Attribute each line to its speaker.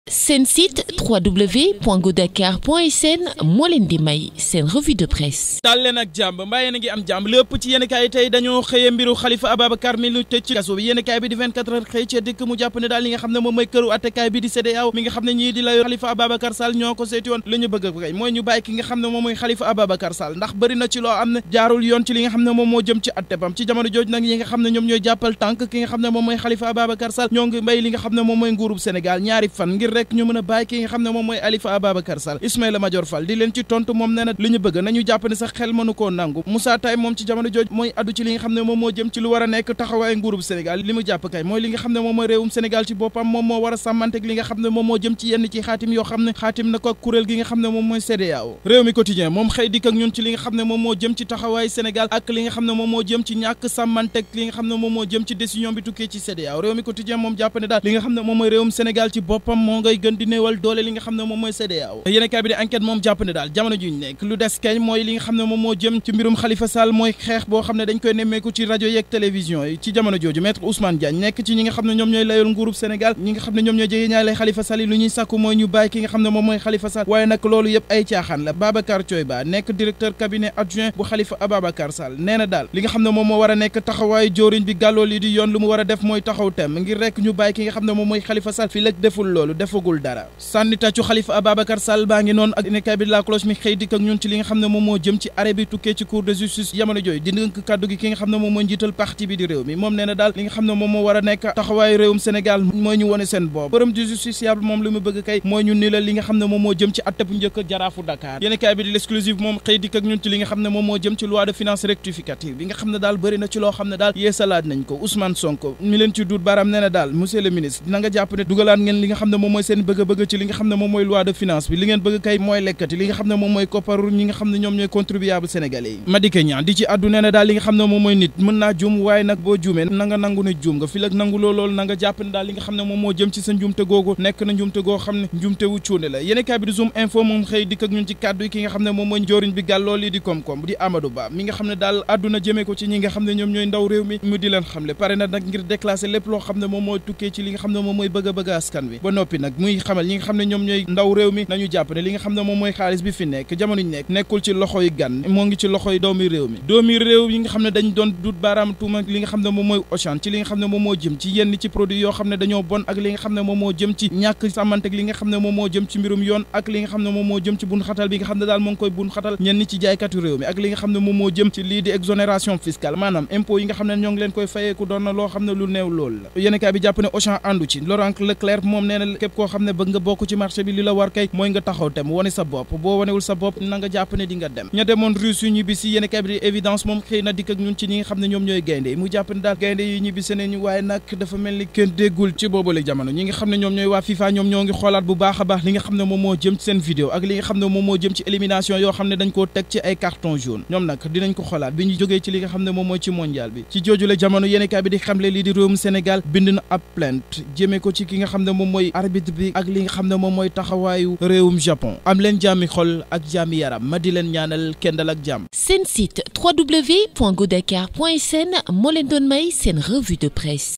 Speaker 1: seen site www.godakar.sn moo leen di may seen revue de presse.
Speaker 2: daal leen ak jàmm mbaa yéen a ngi am jàmm lépp ci yéen kaay tey dañoo xëye mbiru Khalifa Ababacar mi lu tëj ci kaso bi yéen kaay bi di 24 heures xëy ci dikk mu jàpp ne daal li nga xam ne moom mooy këru attekaay bi di CEDEAO mi nga xam ne ñii di layo Khalifa Ababacar Sall ñoo ko seeti woon li ñu bëgg kay mooy ñu bàyyi ki nga xam ne moom mooy Khalifa Ababacar Sall ndax bëri na ci loo am ne jaarul yoon ci li nga xam ne moom moo jëm ci attebam ci jamono jooju nag ñi nga xam ne ñoom ñooy jàppal tànk ki nga xam ne moom mooy Khalifa Ababacar Sall ñoo ngi mbay li nga xam ne moom mooy nguurub Sénégal ñaari fan ngir rek ñu mën a bàyyi ki nga xam ne moom mooy Khalifa Ababacar Sall Ismaïla Madior Fall di leen ci tontu moom nee na li ñu bëgg nañu jàpp ne sax xel mënu koo nangu Moussa Taye moom ci jamono jooj mooy addu ci li nga xam ne moom moo jëm ci lu war a nekk taxawaay nguurub Sénégal li mu jàpp kay mooy li nga xam ne moom mooy réewum Sénégal ci boppam moom moo war a sàmmanteeg li nga xam ne moom moo jëm ci yenn ci xaatim yoo xam ne xaatim na ko ak kuréel gi nga xam ne moom mooy CEDEAO réew mi quotidien moom xëy dikk ak ñun ci li nga xam ne moom moo jëm ci taxawaay Sénégal ak li nga xam ne moom moo jëm ci ñàkk sàmmanteeg li nga xam ne moom moo jëm ci décision bi tukkee ci CEDEAO réew mi quotidien moom jàpp ne daal li nga xam ne moom mooy réewum Sénégal ci boppam moo ngay gën di néewal doole li nga xam ne moom mooy CEDEAO yéen kaay bi di enquête moom jàpp ne daal jamono juñ nekk lu des kañ mooy li nga xam ne moom moo jëm ci mbirum Khalifa Sall mooy xeex boo xam ne dañ koy nemmeeku ci rajo yeeg télévision yi ci jamono jooju maître Ousmane Diagne nekk ci ñi nga xam ne ñoom ñooy layol nguurub Sénégal ñi nga xam ne ñoom ñooy jege ñaay lay Khalifa Sall yi lu ñuy sàkku mooy ñu bàyyi ki nga xam ne moom mooy Khalifa Sall waaye nag loolu yëpp ay caaxaan la Babacar Thioye Ba nekk directeur cabinet adjoint bu Khalifa Ababacar Sall nee na daal li nga xam ne moom moo war a nekk taxawaayu jóoriñ bi gàlloo li di yoon lu mu war a def mooy taxaw tem ngir rek ñu bàyyi ki nga xam ne moom mooy Khalifa Sall fi lëg deful loolu defagul dara sànni tàccu Khalifa Ababacar Sall baa ngi noonu ak yéenekaay bi la cloche mi xëy dikk ak ñun ci li nga xam ne moom moo jëm ci arrêt bi tukkee ci cour de justice jamono jooyu di ndënk kàddu gi ki nga xam ne moom mooy njiital parti bi di réew mi moom nee na daal li nga xam ne moom moo war a nekk taxawaayu réewum Sénégal mooy ñu wone seen bopp forum du justiciable moom li mu bëgg kay mooy ñu ni la li nga xam ne moom moo jëm ci atteb njëkk jaraafu Dakar yéenekaay bi di l'exclusive moom xëy dikk ak ñun ci li nga xam ne moom moo jëm ci loi de finances rectificative bi nga xam ne daal bëri na ci loo xam ne daal yeesalaat nañ ko Ousmane Sonko mi leen ci duut baaraam nee na daal monsieur le ministre dina nga jàpp ne dugalaat ngeen li nga xam ne moom mooy seen bëgg-bëgg ci li nga xam ne moom mooy loi de finance bi li ngeen bëgg kay mooy lekkati li nga xam ne moom mooy kopparu ñi nga xam ne ñoom ñooy contribuable sénégalais yi Madické Niang di ci addu nee na daal li nga xam ne moom mooy nit mën naa juum waaye nag boo juumee na nga nangu ne juum nga fi lag nangu loolu na nga jàpp ne daal li nga xam ne moom moo jëm ci sa njuumte googu nekk na njuumte goo xam ne njuumte wu cuune la yéenekaay bi di Zoom info moom xëy dikk ak ñun ci kàddu yi ki nga xam ne moom mooy njooriñ bi gàlloo lii di koom-koom di Amadou Ba mi nga xam ne daal adduna jëmee ko ci ñi nga xam ne ñoom ñooy ndaw réew mi mu di leen xamle pare na nag ngir déclasser lépp loo xam ne moom mooy tukkee ci li nga xam ne moom mooy bëgg askan wi ba noppi nag muy xamal ñi nga xam ne ñoom ñooy ndaw réew mi nañu jàpp ne li nga xam ne moom mooy xaalis bi fi nekk jamono ñu nekk nekkul ci loxoy gan moo ngi ci loxoy doomi réew mi doomi réew yi nga xam ne dañ doon dut baaraam tuuma li nga xam ne moom mooy Auchan ci li nga xam ne moom moo jëm ci yenn ci produit yoo xam ne dañoo bon ak li nga xam ne moom moo jëm ci ñàkk sàmmante ak li nga xam ne moom moo jëm ci mbirum yoon ak li nga xam ne moom moo jëm ci bun xatal bi nga xam ne daal moo ngi koy bun xatal ñenn ci jaaykatu réew mi ak li nga xam ne moom moo jëm ci lii di exonération fiscale maanaam impôt yi nga xam ne ñoo ngi leen koy fayeeku doon na loo xam ne lu néew loolu la yéenekaay bi jàpp ne Auchan àndu ci Laurent Leclerc moom nee na képp koo xam ne bëgg nga bokk ci marché bi li la war kay mooy nga taxaw tem wane sa bopp boo wanewul sa bopp na nga jàpp ne di nga dem ña demoon Russie ñibbisi yéenekaay bi di évidence moom xëy na dikk ak ñun ci ñi nga xam ne ñoom ñooy gaynde yi mu jàpp ne daal gaynde yi ñibbisi nañu waaye nag dafa mel ni kenn déggul ci boobale jamono ñi nga xam ne ñoom ñooy waa FIFA ñoom ñoo ngi xoolaat bu baax a baax li nga xam ne moom moo jëm ci seen vidéo ak li nga xam ne moom moo jëm ci élimination yoo xam ne dañ koo teg ci ay carton jaune ñoom nag dinañ ko xoolaat bi ñu jógee ci li nga xam ne moom mooy ci mondial bi ci jooju la jamono yéenekaay bi di xamle lii di réewum Sénégal bind na ab plainte jëmee ko ci ki nga xam ne moom mooy arbitre bi ak li nga xam ne moom mooy taxawaayu réewum Japon am leen jàmmi xol ak jàmmi yaram ma di leen ñaanal kendal ak jàmm
Speaker 1: seen site www.godakar.sn moo leen doon may seen revue de presse